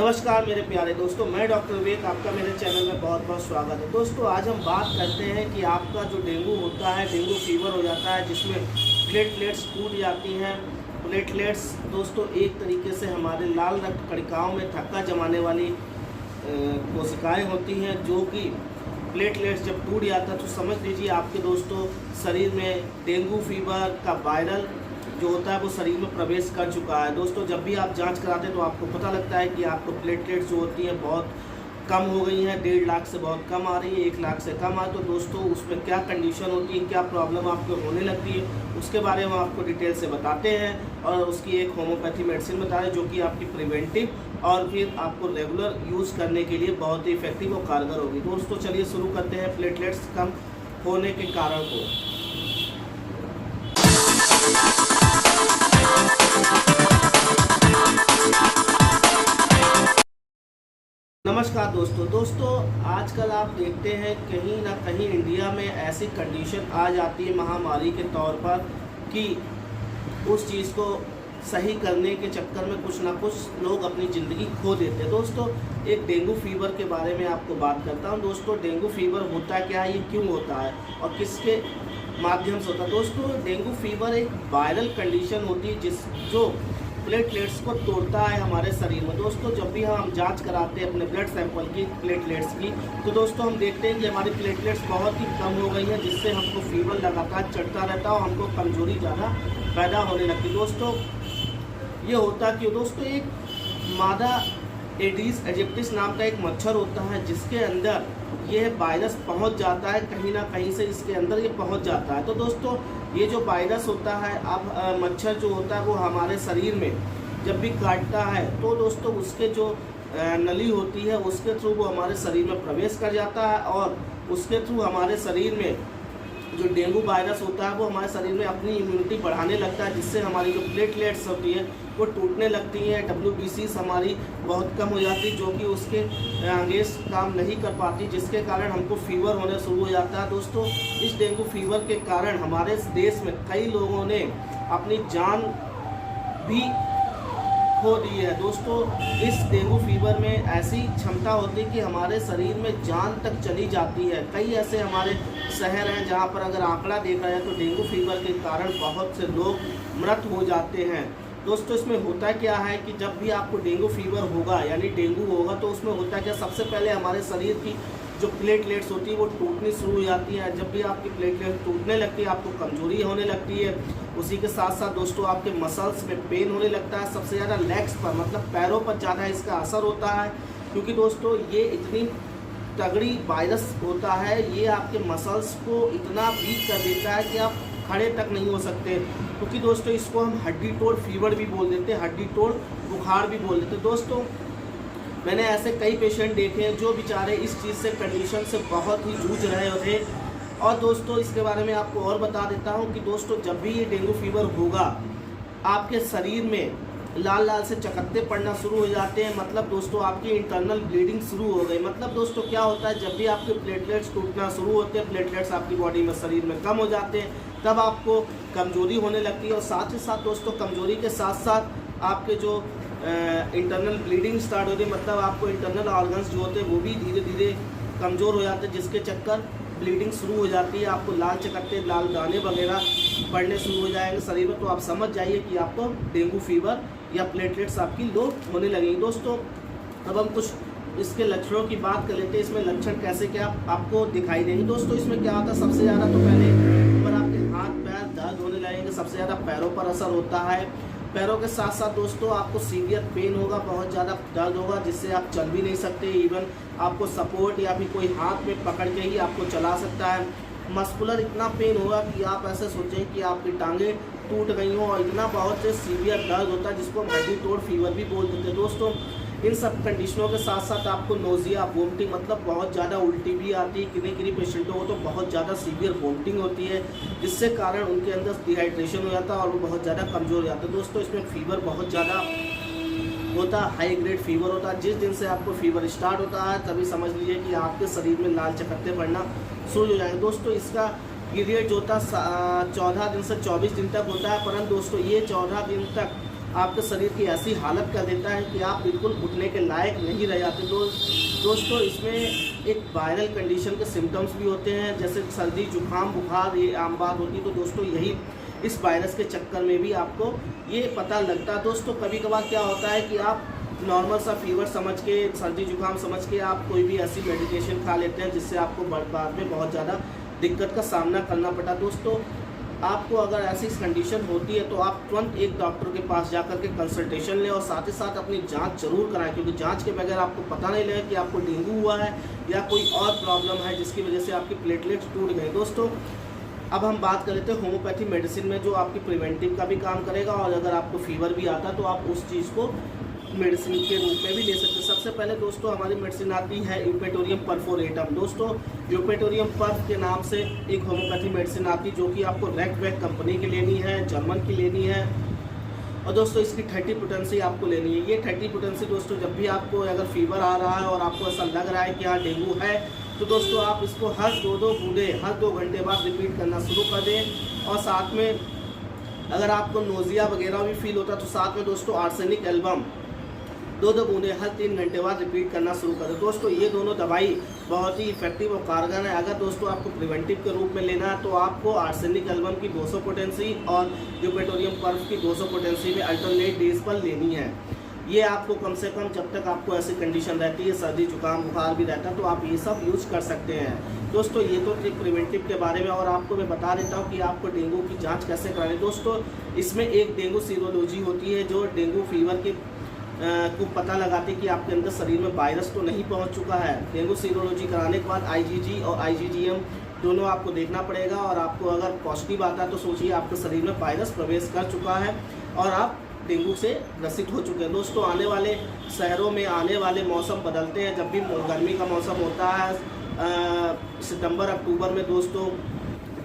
नमस्कार मेरे प्यारे दोस्तों, मैं डॉक्टर विवेक, आपका मेरे चैनल में बहुत बहुत स्वागत है। दोस्तों आज हम बात करते हैं कि आपका जो डेंगू होता है, डेंगू फीवर हो जाता है जिसमें प्लेटलेट्स टूट जाती हैं। प्लेटलेट्स दोस्तों एक तरीके से हमारे लाल रक्त कणिकाओं में थक्का जमाने वाली कोशिकाएं होती हैं, जो कि प्लेटलेट्स जब टूट जाता है तो समझ लीजिए आपके दोस्तों शरीर में डेंगू फीवर का वायरल जो होता है वो शरीर में प्रवेश कर चुका है। दोस्तों जब भी आप जांच कराते हैं तो आपको पता लगता है कि आपको प्लेटलेट्स जो होती हैं बहुत कम हो गई हैं, 1.5 लाख से बहुत कम आ रही है, 1 लाख से कम है। तो दोस्तों उसमें क्या कंडीशन होती है, क्या प्रॉब्लम आपको होने लगती है, उसके बारे में आपको डिटेल से बताते हैं और उसकी एक होम्योपैथी मेडिसिन बता रहे हैं जो कि आपकी प्रिवेंटिव और फिर आपको रेगुलर यूज़ करने के लिए बहुत ही इफेक्टिव और कारगर होगी। दोस्तों चलिए शुरू करते हैं प्लेटलेट्स कम होने के कारण को। नमस्कार दोस्तों आजकल आप देखते हैं कहीं ना कहीं इंडिया में ऐसी कंडीशन आ जाती है महामारी के तौर पर कि उस चीज़ को सही करने के चक्कर में कुछ ना कुछ लोग अपनी ज़िंदगी खो देते हैं। दोस्तों एक डेंगू फीवर के बारे में आपको बात करता हूं। दोस्तों डेंगू फीवर होता क्या है, ये क्यों होता है और किसके माध्यम से होता है। दोस्तों डेंगू फीवर एक वायरल कंडीशन होती है जो प्लेटलेट्स को तोड़ता है हमारे शरीर में। दोस्तों जब भी हम जांच कराते हैं अपने ब्लड सैंपल की प्लेटलेट्स की, तो दोस्तों हम देखते हैं कि हमारी प्लेटलेट्स बहुत ही कम हो गई हैं, जिससे हमको फीवर लगातार चढ़ता रहता है और हमको कमजोरी ज़्यादा पैदा होने लगती है। दोस्तों ये होता क्यों, दोस्तों एक मादा एडीज एजिप्टिस नाम का एक मच्छर होता है जिसके अंदर यह वायरस पहुंच जाता है, कहीं ना कहीं से इसके अंदर ये पहुंच जाता है। तो दोस्तों ये जो वायरस होता है, अब मच्छर जो होता है वो हमारे शरीर में जब भी काटता है तो दोस्तों उसके जो नली होती है उसके थ्रू वो हमारे शरीर में प्रवेश कर जाता है और उसके थ्रू हमारे शरीर में जो डेंगू वायरस होता है वो हमारे शरीर में अपनी इम्यूनिटी बढ़ाने लगता है, जिससे हमारी जो प्लेटलेट्स होती है वो टूटने लगती हैं, WBCs हमारी बहुत कम हो जाती है, जो कि उसके अगेंस्ट काम नहीं कर पाती, जिसके कारण हमको फीवर होने शुरू हो जाता है। दोस्तों इस डेंगू फीवर के कारण हमारे देश में कई लोगों ने अपनी जान भी खो दी है। दोस्तों इस डेंगू फीवर में ऐसी क्षमता होती है कि हमारे शरीर में जान तक चली जाती है। कई ऐसे हमारे शहर हैं जहां पर अगर आंकड़ा देखा जाए तो डेंगू फीवर के कारण बहुत से लोग मृत हो जाते हैं। दोस्तों इसमें होता क्या है कि जब भी आपको डेंगू फीवर होगा यानी डेंगू होगा तो उसमें होता क्या, सबसे पहले हमारे शरीर की जो प्लेटलेट्स होती है वो टूटनी शुरू हो जाती है। जब भी आपकी प्लेटलेट्स टूटने लगती है आपको कमजोरी होने लगती है। उसी के साथ साथ दोस्तों आपके मसल्स में पेन होने लगता है। सबसे ज़्यादा लेग्स पर मतलब पैरों पर ज़्यादा इसका असर होता है, क्योंकि दोस्तों ये इतनी तगड़ी वायरस होता है, ये आपके मसल्स को इतना वीक कर देता है कि आप खड़े तक नहीं हो सकते। क्योंकि दोस्तों इसको हम हड्डी तोड़ फीवर भी बोल देते हैं, हड्डी तोड़ बुखार भी बोल देते हैं। दोस्तों मैंने ऐसे कई पेशेंट देखे हैं जो बेचारे इस चीज़ से कंडीशन से बहुत ही जूझ रहे थे। और दोस्तों इसके बारे में आपको और बता देता हूं कि दोस्तों जब भी ये डेंगू फीवर होगा आपके शरीर में लाल लाल से चकत्ते पड़ना शुरू हो जाते हैं। मतलब दोस्तों आपकी इंटरनल ब्लीडिंग शुरू हो गई। मतलब दोस्तों क्या होता है, जब भी आपके प्लेटलेट्स टूटना शुरू होते हैं, प्लेटलेट्स आपकी बॉडी में शरीर में कम हो जाते हैं, तब आपको कमजोरी होने लगती है। और साथ ही साथ दोस्तों कमजोरी के साथ साथ आपके जो इंटरनल ब्लीडिंग स्टार्ट होती है, मतलब आपको इंटरनल ऑर्गन्स जो होते हैं वो भी धीरे धीरे कमज़ोर हो जाते हैं, जिसके चक्कर ब्लीडिंग शुरू हो जाती है। आपको लाल चकत्ते, लाल दाने वगैरह पड़ने शुरू हो जाएंगे शरीर में। तो आप समझ जाइए कि आपको डेंगू फीवर या प्लेटलेट्स आपकी लो होने लगेंगी। दोस्तों अब हम कुछ इसके लक्षणों की बात कर लेते हैं। इसमें लक्षण कैसे क्या आपको दिखाई देंगे। दोस्तों इसमें क्या होता है, सबसे ज़्यादा तो पहले ऊपर आपके हाथ पैर दर्द होने लगेंगे। सबसे ज़्यादा पैरों पर असर होता है। पैरों के साथ साथ दोस्तों आपको सीवियर पेन होगा, बहुत ज़्यादा दर्द होगा, जिससे आप चल भी नहीं सकते। इवन आपको सपोर्ट या फिर कोई हाथ में पकड़ के ही आपको चला सकता है। मस्कुलर इतना पेन होगा कि आप ऐसे सोचें कि आपकी टांगें टूट गई हों, और इतना बहुत से सीवियर दर्द होता है जिसको हम हड्डी तोड़ फीवर भी बोल देते हैं। दोस्तों इन सब कंडीशनों के साथ साथ आपको नोजिया, वोमिटिंग, मतलब बहुत ज़्यादा उल्टी भी आती है। किन्हीं पेशेंटों को तो बहुत ज़्यादा सीवियर वोमिटिंग होती है, जिससे कारण उनके अंदर डिहाइड्रेशन हो जाता है और वो बहुत ज़्यादा कमज़ोर हो जाता है। दोस्तों इसमें फीवर बहुत ज़्यादा होता है, हाई ग्रेड फीवर होता है। जिस दिन से आपको फीवर स्टार्ट होता है तभी समझ लीजिए कि आपके शरीर में लाल चकत्ते पड़ना शुरू हो जाएंगे। दोस्तों इसका पीरियड जो होता है 14 दिन से 24 दिन तक होता है, परंतु दोस्तों ये 14 दिन तक आपके शरीर की ऐसी हालत कर देता है कि आप बिल्कुल उठने के लायक नहीं रह जाते। दोस्तों इसमें एक वायरल कंडीशन के सिम्टम्स भी होते हैं, जैसे सर्दी, जुकाम, बुखार, ये आम बात होती है। तो दोस्तों यही इस वायरस के चक्कर में भी आपको ये पता लगता है। दोस्तों कभी कभार क्या होता है कि आप नॉर्मल सा फीवर समझ के, सर्दी जुकाम समझ के आप कोई भी ऐसी मेडिकेशन खा लेते हैं जिससे आपको बाद में बहुत ज़्यादा दिक्कत का सामना करना पड़ा। दोस्तों आपको अगर ऐसी कंडीशन होती है तो आप तुरंत एक डॉक्टर के पास जाकर के कंसल्टेशन लें और साथ ही साथ अपनी जांच जरूर कराएं, क्योंकि जांच के बगैर आपको पता नहीं लगेगा कि आपको डेंगू हुआ है या कोई और प्रॉब्लम है जिसकी वजह से आपकी प्लेटलेट्स टूट गए। दोस्तों अब हम बात कर लेते हैं होम्योपैथी मेडिसिन में, जो आपकी प्रिवेंटिव का भी काम करेगा और अगर आपको फीवर भी आता है तो आप उस चीज़ को मेडिसिन के रूप में भी ले सकते हैं। सबसे पहले दोस्तों हमारी मेडिसिन आती है यूपेटोरियम परफोरेटम। दोस्तों यूपेटोरियम पर्फ के नाम से एक होम्योपैथी मेडिसिन आती है जो कि आपको रेक्टवैक कंपनी की लेनी है, जर्मन की लेनी है। और दोस्तों इसकी 30 पोटेंसी आपको लेनी है। ये 30 पोटेंसी दोस्तों जब भी आपको अगर फीवर आ रहा है और आपको ऐसा लग रहा है कि हाँ डेंगू है, तो दोस्तों आप इसको हर 2-2 बूंदे हर 2 घंटे बाद रिपीट करना शुरू कर दें। और साथ में अगर आपको नोजिया वगैरह भी फील होता है तो साथ में दोस्तों आर्सेनिक एल्बम 2-2 बूंदे हर 3 घंटे बाद रिपीट करना शुरू करें। दोस्तों ये दोनों दवाई बहुत ही इफेक्टिव और कारगर है। अगर दोस्तों आपको प्रिवेंटिव के रूप में लेना है तो आपको आर्सेनिक एल्बम की 200 पोटेंसी और यूपेटोरियम पर्फ की 200 पोटेंसी में अल्टरनेट डेज पर लेनी है। ये आपको कम से कम जब तक आपको ऐसी कंडीशन रहती है, सर्दी जुकाम बुखार भी रहता है, तो आप ये सब यूज़ कर सकते हैं। दोस्तों ये तो थी प्रिवेंटिव के बारे में, और आपको मैं बता देता हूँ कि आपको डेंगू की जाँच कैसे करानी। दोस्तों इसमें एक डेंगू सीरोलॉजी होती है जो डेंगू फीवर के को पता लगाती कि आपके अंदर शरीर में वायरस तो नहीं पहुंच चुका है। डेंगू सीरोलॉजी कराने के बाद IgG और IgGM दोनों आपको देखना पड़ेगा, और आपको अगर पॉजिटिव आता है तो सोचिए आपके शरीर में वायरस प्रवेश कर चुका है और आप डेंगू से ग्रसित हो चुके हैं। दोस्तों आने वाले शहरों में आने वाले मौसम बदलते हैं। जब भी गर्मी का मौसम होता है सितंबर अक्टूबर में, दोस्तों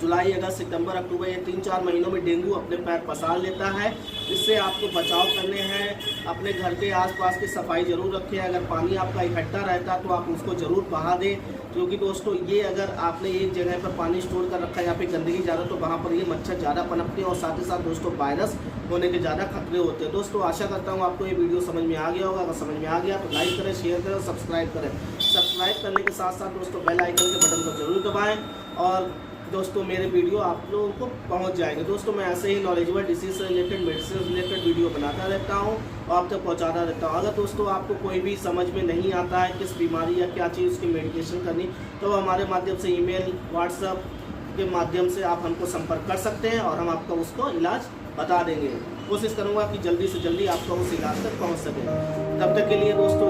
जुलाई अगस्त सितंबर अक्टूबर ये 3-4 महीनों में डेंगू अपने पैर पसार लेता है। इससे आपको बचाव करने हैं। अपने घर के आसपास की सफाई जरूर रखें। अगर पानी आपका इकट्ठा रहता है तो आप उसको ज़रूर बहा दें, क्योंकि दोस्तों ये अगर आपने एक जगह पर पानी स्टोर कर रखा है या फिर गंदगी ज़्यादा, तो वहाँ पर ये मच्छर ज़्यादा पनपते हैं और साथ ही साथ दोस्तों वायरस होने के ज़्यादा खतरे होते हैं। दोस्तों आशा करता हूँ आपको ये वीडियो समझ में आ गया होगा। अगर समझ में आ गया तो लाइक करें, शेयर करें और सब्सक्राइब करें। सब्सक्राइब करने के साथ साथ दोस्तों बेल आइकन के बटन को जरूर दबाएँ और दोस्तों मेरे वीडियो आप लोगों को पहुंच जाएंगे। दोस्तों मैं ऐसे ही नॉलेजेबल डिसीज से रिलेटेड, मेडिसिन से रिलेटेड वीडियो बनाता रहता हूं और आप तक पहुंचाता रहता हूं। अगर दोस्तों आपको कोई भी समझ में नहीं आता है किस बीमारी या क्या चीज़ की मेडिकेशन करनी, तो हमारे माध्यम से ईमेल, व्हाट्सएप के माध्यम से आप हमको संपर्क कर सकते हैं और हम आपको उसको इलाज बता देंगे। कोशिश करूँगा कि जल्दी से जल्दी आपको उस इलाज तक पहुँच सके। तब तक के लिए दोस्तों